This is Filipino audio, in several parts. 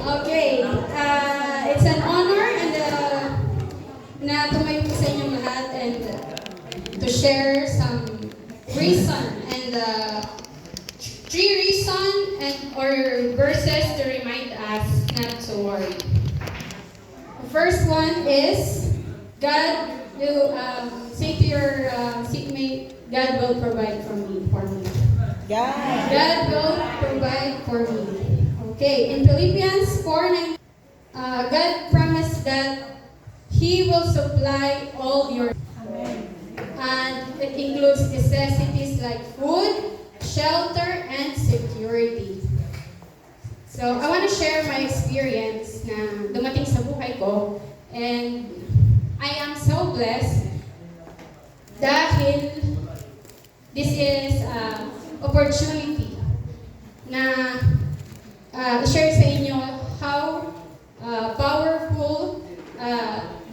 Okay, it's an honor and na tumayo po sa inyong lahat and to share some reason and three reason and or verses to remind us not to worry. The first one is God will say to your seatmate, God will provide for me. God will provide for me. Okay, in Philippians 4:9, God promised that He will supply all your Amen. and it includes necessities like food, shelter, and security. So, I want to share my experience na dumating sa buhay ko and I am so blessed dahil this is opportunity na share sa inyo how powerful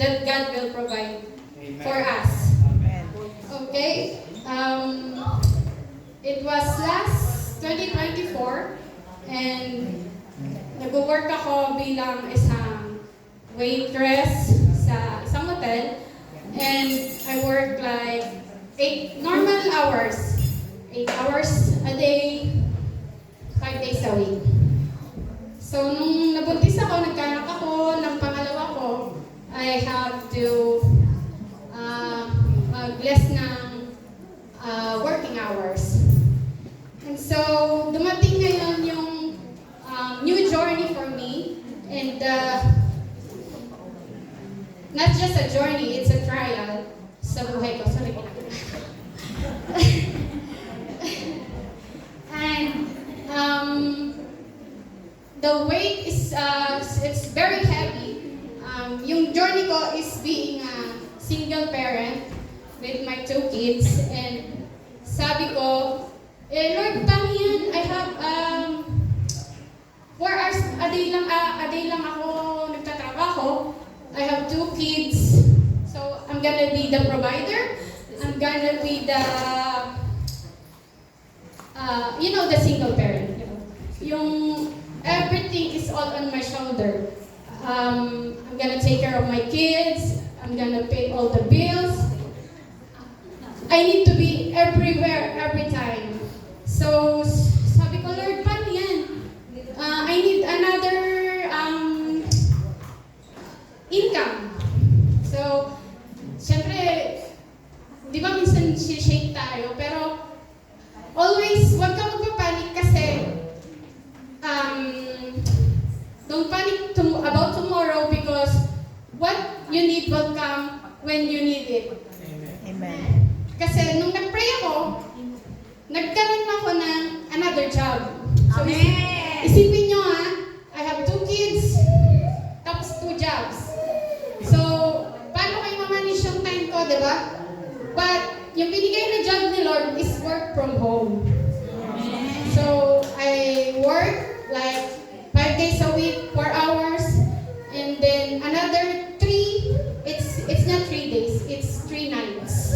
that God will provide for us. Amen. Okay? It was last 2024 and nag-work ako bilang isang waitress sa isang hotel and I work like 8 normal hours. 8 hours a day, 5 days a week. So, nung nabuntis ako, nagkanak ako ng pangalawa ko, I have to mag-less ng working hours. And so, dumating ngayon yung new journey for me. And not just a journey, it's a trial sa buhay ko. Sorry, and the weight is it's very heavy. Yung journey ko is being a single parent with my 2 kids and sabi ko, Lord, paano yan? I have 4 hours a day lang ako nagtatrabaho. I have 2 kids. So I'm gonna be the provider. I'm gonna be the the single parent. Yung everything is all on my shoulder. I'm gonna take care of my kids. I'm gonna pay all the bills. I need to be everywhere, every time. So, sabi ko, Lord, paano yan? I need another income. So, syempre, di ba minsan shake tayo, pero always, wag ka magpapanik kasi don't panic about tomorrow because what you need will come when you need it. Amen. Kasi nung nag-pray ako, nagkaroon ako ng another job. So, Amen. Isipin nyo I have 2 kids, tapos 2 jobs. So, paano kayo mamanage yung time ko, di ba? But, yung binigay na job ni Lord is work from home. So, I work like 5 days a week, 4 hours, and then another 3, it's not 3 days, it's 3 nights.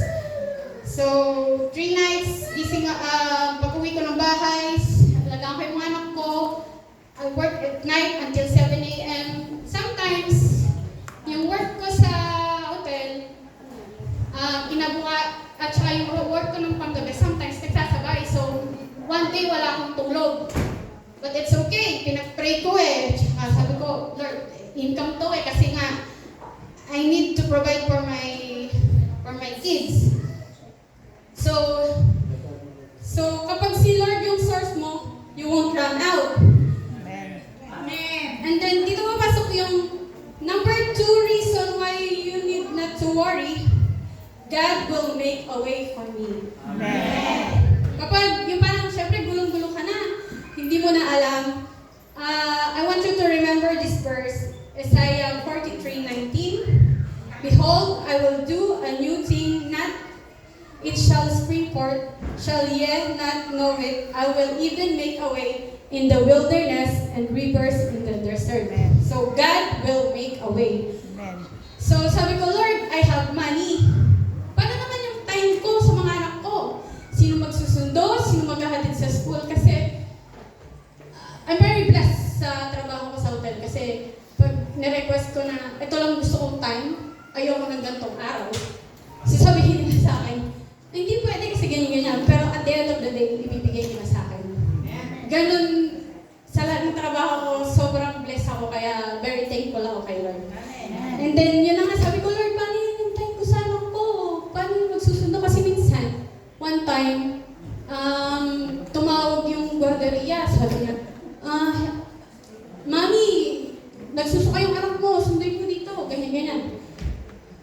So, 3 nights, gising, pag-uwi ko ng bahay, alagaan ko yung mga anak ko, I work at night until 7 a.m. Sometimes, yung work ko sa hotel, inabuka, at saka yung work ko ng panggabi, sometimes nagsasabay. So, one day wala akong tulog. But it's okay, pinag-pray ko Tsaka sabi ko, Lord, income to kasi nga, I need to provide for my kids. So kapag si Lord yung source mo, you won't run out. Amen. Amen. And then, dito papasok yung number 2 reason why you need not to worry. God will make a way for me. Amen. Kapag yung parang, syempre, gulong-gulong ka na, hindi mo na alam, I want you to remember this verse, Isaiah 43:19. Behold, I will do a new thing, not it shall spring forth, shall yet not know it. I will even make a way in the wilderness and rivers in the desert. So God will make a way. Amen. So sabi ko, Lord, I have money. Paano naman yung time ko sa mga anak ko? Sino magsusundo? Sino maghahatid sa school? Kasi I'm very blessed sa trabaho ko sa hotel. Kasi pag nirequest ko na, ito lang gusto kong time, ayoko ng gantong araw, sasabihin nila sa akin, hindi pwede kasi ganyan-ganyan, pero at the end of the day, ibibigay nila sa akin. Ganun, sa lahat ng trabaho ko, sobrang blessed ako, kaya very thankful ako kay Lord. And then, yun ang sabi ko, Lord, paano yung time ko sa anak ko? Paano yung magsusundo? Kasi minsan, one time, tumawag yung guarderia, sabi niya, Mami, nagsusuka yung anak mo, sunduin mo dito, ganyan-ganyan.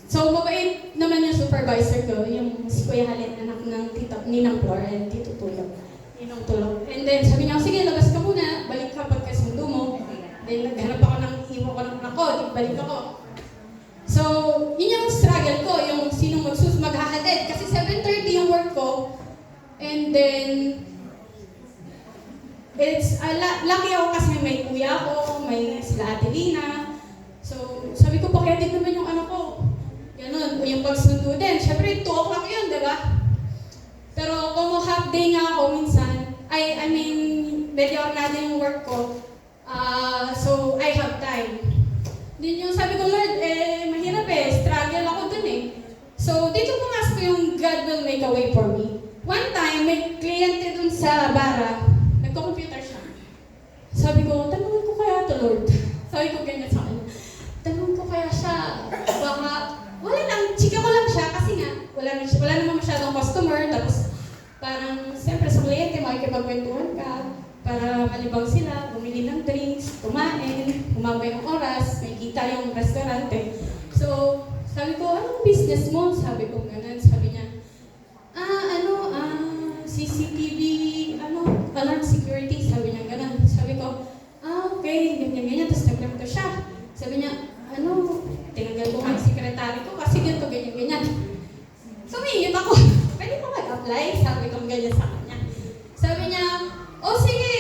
So, mabait naman yung supervisor ko, yung si Kuya Halen, anak ng Ninang Flor, and Tito Tulog. Ninang Tulog. And then, sabi niya, sige, labas ka muna, balik ka pagkasundo mo. Then, naghanap ako ng iwan ko ng anak ko, balik ako. So, yun yung struggle ko, yung sinong maghahatid. Kasi 7:30 yung work ko, and then, it's, lucky ako kasi may kuya ko, may sila Ate Lina. So, sabi ko, pakiatid naman yung anak ko. Ganun, yung pagsundo din. Siyempre, 2 o'clock yun, di ba? Pero kung half day nga ako minsan, I mean, medyo natin yung work ko. So, I have time. Din yung sabi ko, Lord, mahirap struggle ako dun So, dito pumasok yung God will make a way for me. One time, may kliyente dun sa bara, nagko-computer siya. Sabi ko, tanungin ko kaya to, Lord. Sabi ko ganyan sa kanya. Tanungin ko kaya siya, baka, wala lang, chika ko lang siya kasi nga, wala naman masyadong customer, tapos parang, siyempre sa kliyente, makikipagkwentuhan ka, para malibang sila, bumili ng drinks, kumain, umabay ang oras, may kita yung restaurante. So, sabi ko, anong business mo? Sabi ko ganun, sabi niya, CCTV, alarm security, sabi niya ganun. Sabi ko, okay, ganyan-ganyan, tapos naglamto siya. Sabi niya, tinanggal ko nga yung sekretary ko kasi ganito, ganyan-ganyan. Sumingit ako, pwede ko mag-apply? Sabi ko ganyan sa kanya. Sabi niya, sige,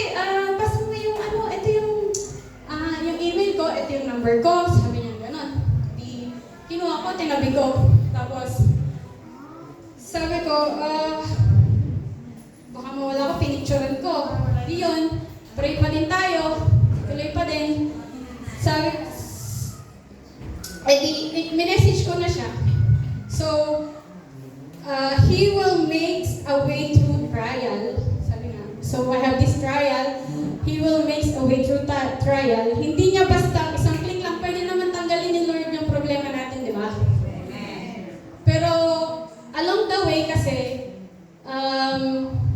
basta mo yung ito yung email ko, ito yung number ko. Sabi niya gano'n. Di, kinuha ko, tinabi ko. Tapos, sabi ko, baka mawala ko, pinicturean ko. Di yun, pray pa din tayo, tuloy pa din. Sabi, minessage ko na siya. So, He will make a way through trial. Sabi nga. So, I have this trial. He will make a way through trial. Hindi niya basta isang click lang, pwede naman tanggalin ni Lord yung problema natin, di ba? Pero, along the way kasi,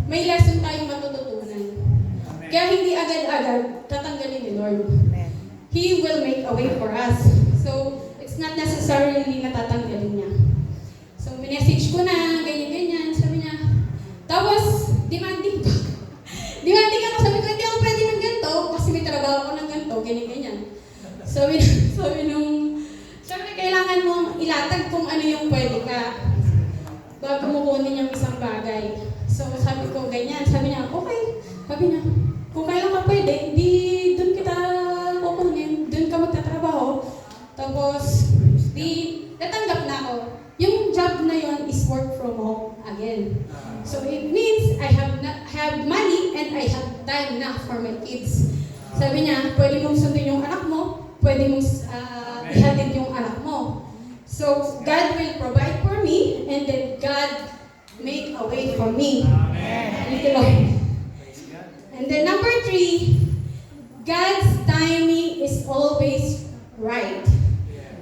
may lesson tayong matututunan. Kaya hindi agad-agad tatanggalin ni Lord. He will make a way for us. So, it's not necessarily na tatanggalin niya. So, minessage ko na, ganyan-ganyan, sabi niya. Tapos, demanding pa. Demanding ako, sabi ko, hindi ako pwede ng ganito, kasi may trabaho ako ng ganito, ganyan-ganyan. Sabi nung, sabi kailangan mong ilatag kung ano yung pwede ka, bago mo kunin yung isang bagay. So, sabi ko, ganyan, sabi niya, okay. Sabi niya, kung kailan ka pwede, hindi doon kita kukunin, doon ka magtatrabaho. Tapos, natanggap na ako. Yung job na yon is work from home again. So it means I have money and I have time na for my kids. Sabi niya, pwede mong sundin yung anak mo, pwede mong ihatid yung anak mo. So God will provide for me and then God make a way for me. Amen. And then number 3, God's timing is always right.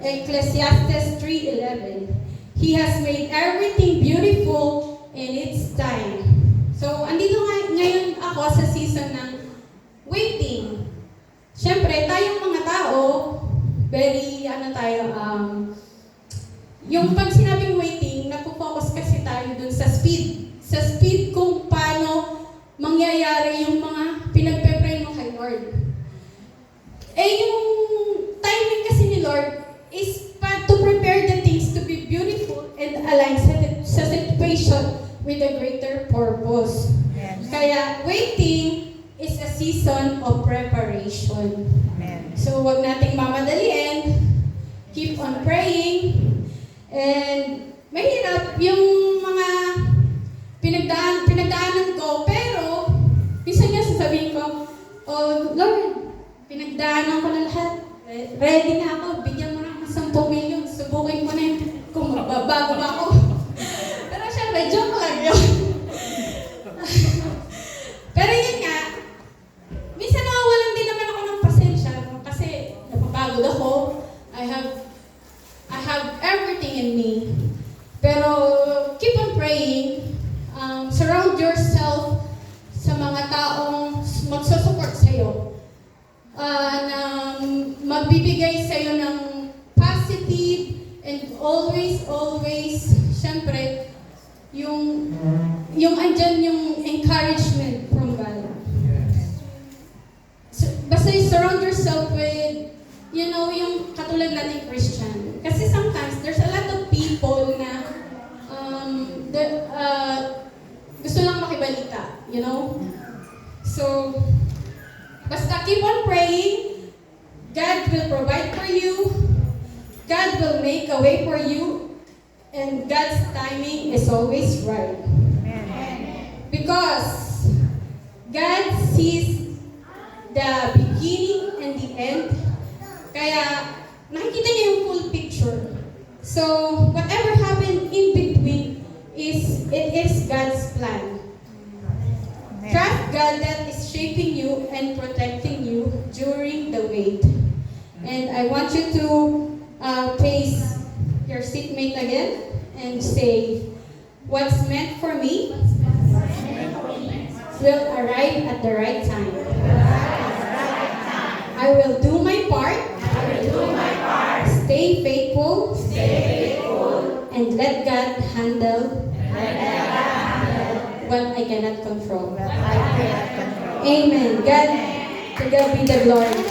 Ecclesiastes 3:11. He has made everything beautiful in its time. So, andito ngayon ako sa season ng waiting. Siyempre, tayong mga tao, very, yung pag sinabing waiting, nagpo-focus kasi tayo dun sa speed. Sa speed kung paano mangyayari yung mga pinagpe-pray mo kay Lord. Yung timing kasi ni Lord is to prepare the things to be beautiful and align sa situation with a greater purpose. Yes. Kaya waiting is a season of preparation. Amen. So wag nating mamadaliin, keep on praying, and mahirap yung mga pinagdaanan ko, pero minsan nga sasabihin ko, oh Lord, Pinagdaanan ko na lahat. Ready na ako. Bigyan mo na ako ng 10 million. Subukin mo na yun kung magbabago ba ako. Pero syempre, joke lang yun. Pero yun nga, minsan nawawalan din naman ako ng pasensya kasi napapagod ako. I have everything in me. Pero keep on praying. Surround yourself sa mga taong magsusupport sa'yo. Na magbibigay sa'yo ng positive and always, syempre, yung andyan yung encouragement from God. Basta surround yourself with, yung katulad natin Christian. Kasi sometimes, there's a lot of people na gusto lang makibalita, So, basta keep on praying. God will provide for you. God will make a way for you. And God's timing is always right. Because God sees the beginning and the end. Kaya nakikita niya yung full picture. So whatever happened in between it is God's plan. Trust God that is shaping you and protecting you during the wait. And I want you to face your seatmate again and say, what's meant for me will arrive at the right time. I will do my part. Stay faithful. And let God handle what I cannot control. Amen. To God be the glory.